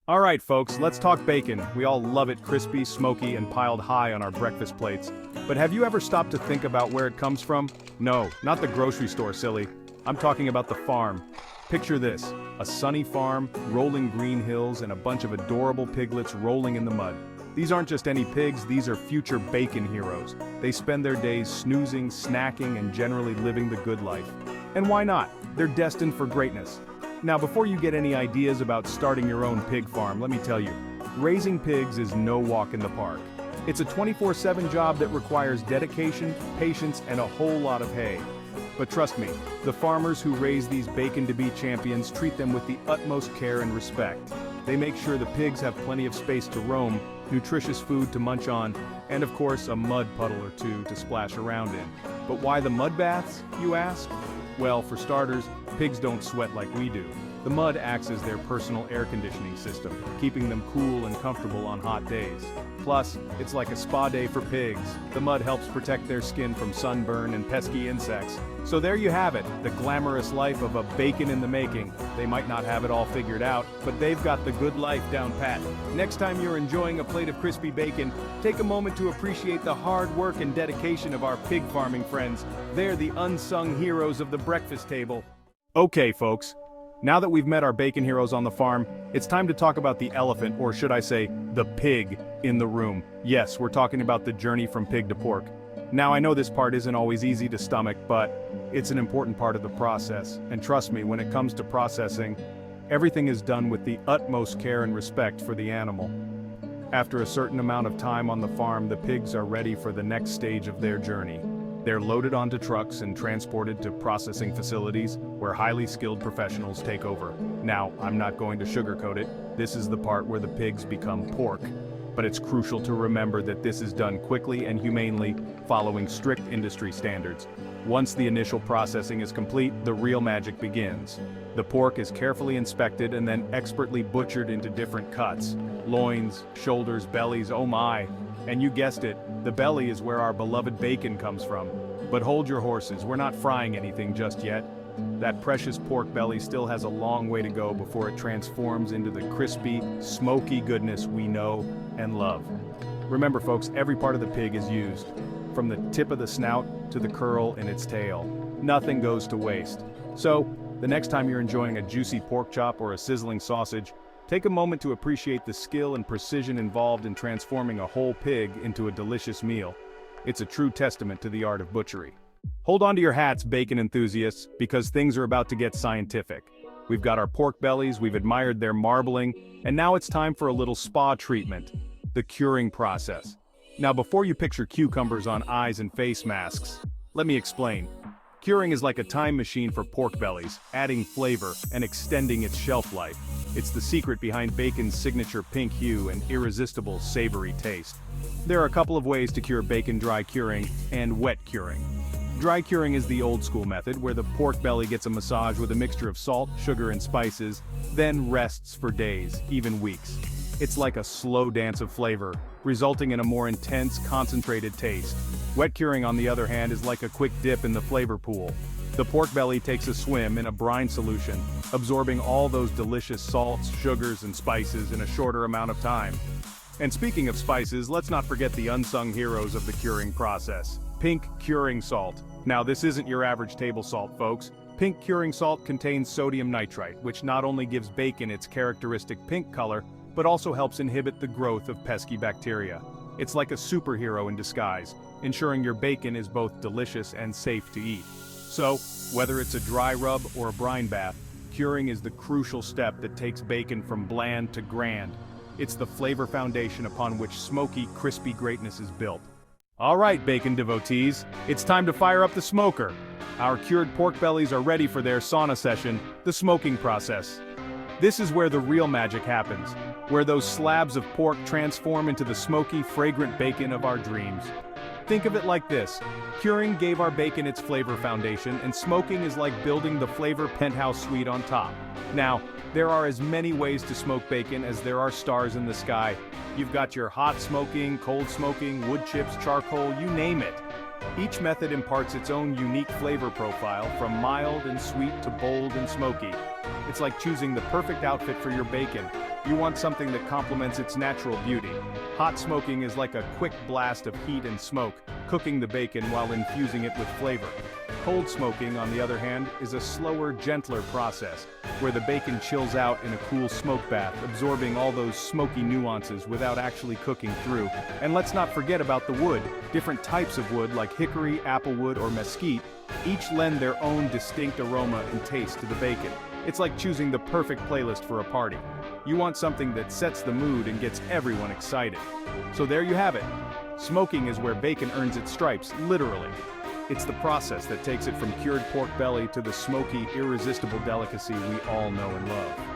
Alright folks, let's talk bacon. We all love it crispy, smoky, and piled high on our breakfast plates. But have you ever stopped to think about where it comes from? No, not the grocery store, silly. I'm talking about the farm. Picture this, a sunny farm, rolling green hills, and a bunch of adorable piglets rolling in the mud. These aren't just any pigs, these are future bacon heroes. They spend their days snoozing, snacking, and generally living the good life. And why not? They're destined for greatness. Now, before you get any ideas about starting your own pig farm, let me tell you, raising pigs is no walk in the park. It's a 24/7 job that requires dedication, patience, and a whole lot of hay. But trust me, the farmers who raise these bacon-to-be champions treat them with the utmost care and respect. They make sure the pigs have plenty of space to roam, nutritious food to munch on, and of course a mud puddle or two to splash around in. But why the mud baths, you ask? Well, for starters, pigs don't sweat like we do. The mud acts as their personal air conditioning system, keeping them cool and comfortable on hot days. Plus, it's like a spa day for pigs. The mud helps protect their skin from sunburn and pesky insects. So there you have it, the glamorous life of a bacon in the making. They might not have it all figured out, but they've got the good life down pat. Next time you're enjoying a plate of crispy bacon, take a moment to appreciate the hard work and dedication of our pig farming friends. They're the unsung heroes of the breakfast table. Okay, folks. Now that we've met our bacon heroes on the farm, it's time to talk about the elephant, or should I say, the pig, in the room. Yes, we're talking about the journey from pig to pork. Now I know this part isn't always easy to stomach, but it's an important part of the process. And trust me, when it comes to processing, everything is done with the utmost care and respect for the animal. After a certain amount of time on the farm, the pigs are ready for the next stage of their journey. They're loaded onto trucks and transported to processing facilities where highly skilled professionals take over. Now, I'm not going to sugarcoat it, this is the part where the pigs become pork. But it's crucial to remember that this is done quickly and humanely, following strict industry standards. Once the initial processing is complete, the real magic begins. The pork is carefully inspected and then expertly butchered into different cuts. Loins, shoulders, bellies, oh my. And you guessed it, the belly is where our beloved bacon comes from. But hold your horses, we're not frying anything just yet. That precious pork belly still has a long way to go before it transforms into the crispy, smoky goodness we know and love. Remember folks, every part of the pig is used, from the tip of the snout to the curl in its tail. Nothing goes to waste. So, the next time you're enjoying a juicy pork chop or a sizzling sausage, take a moment to appreciate the skill and precision involved in transforming a whole pig into a delicious meal. It's a true testament to the art of butchery. Hold on to your hats, bacon enthusiasts, because things are about to get scientific. We've got our pork bellies, we've admired their marbling, and now it's time for a little spa treatment, the curing process. Now before you picture cucumbers on eyes and face masks, let me explain. Curing is like a time machine for pork bellies, adding flavor and extending its shelf life. It's the secret behind bacon's signature pink hue and irresistible savory taste. There are a couple of ways to cure bacon: dry curing and wet curing. Dry curing is the old school method where the pork belly gets a massage with a mixture of salt, sugar, and spices, then rests for days, even weeks. It's like a slow dance of flavor, resulting in a more intense, concentrated taste. Wet curing, on the other hand, is like a quick dip in the flavor pool. The pork belly takes a swim in a brine solution, absorbing all those delicious salts, sugars, and spices in a shorter amount of time. And speaking of spices, let's not forget the unsung heroes of the curing process. Pink curing salt. Now this isn't your average table salt, folks. Pink curing salt contains sodium nitrite, which not only gives bacon its characteristic pink color, but also helps inhibit the growth of pesky bacteria. It's like a superhero in disguise, ensuring your bacon is both delicious and safe to eat. So, whether it's a dry rub or a brine bath, curing is the crucial step that takes bacon from bland to grand. It's the flavor foundation upon which smoky, crispy greatness is built. All right, bacon devotees, it's time to fire up the smoker. Our cured pork bellies are ready for their sauna session, the smoking process. This is where the real magic happens, where those slabs of pork transform into the smoky, fragrant bacon of our dreams. Think of it like this: curing gave our bacon its flavor foundation, and smoking is like building the flavor penthouse suite on top. Now, there are as many ways to smoke bacon as there are stars in the sky. You've got your hot smoking, cold smoking, wood chips, charcoal, you name it. Each method imparts its own unique flavor profile, from mild and sweet to bold and smoky. It's like choosing the perfect outfit for your bacon. You want something that complements its natural beauty. Hot smoking is like a quick blast of heat and smoke, cooking the bacon while infusing it with flavor. Cold smoking, on the other hand, is a slower, gentler process, where the bacon chills out in a cool smoke bath, absorbing all those smoky nuances without actually cooking through. And let's not forget about the wood. Different types of wood, like hickory, applewood, or mesquite, each lend their own distinct aroma and taste to the bacon. It's like choosing the perfect playlist for a party. You want something that sets the mood and gets everyone excited. So there you have it. Smoking is where bacon earns its stripes, literally. It's the process that takes it from cured pork belly to the smoky, irresistible delicacy we all know and love.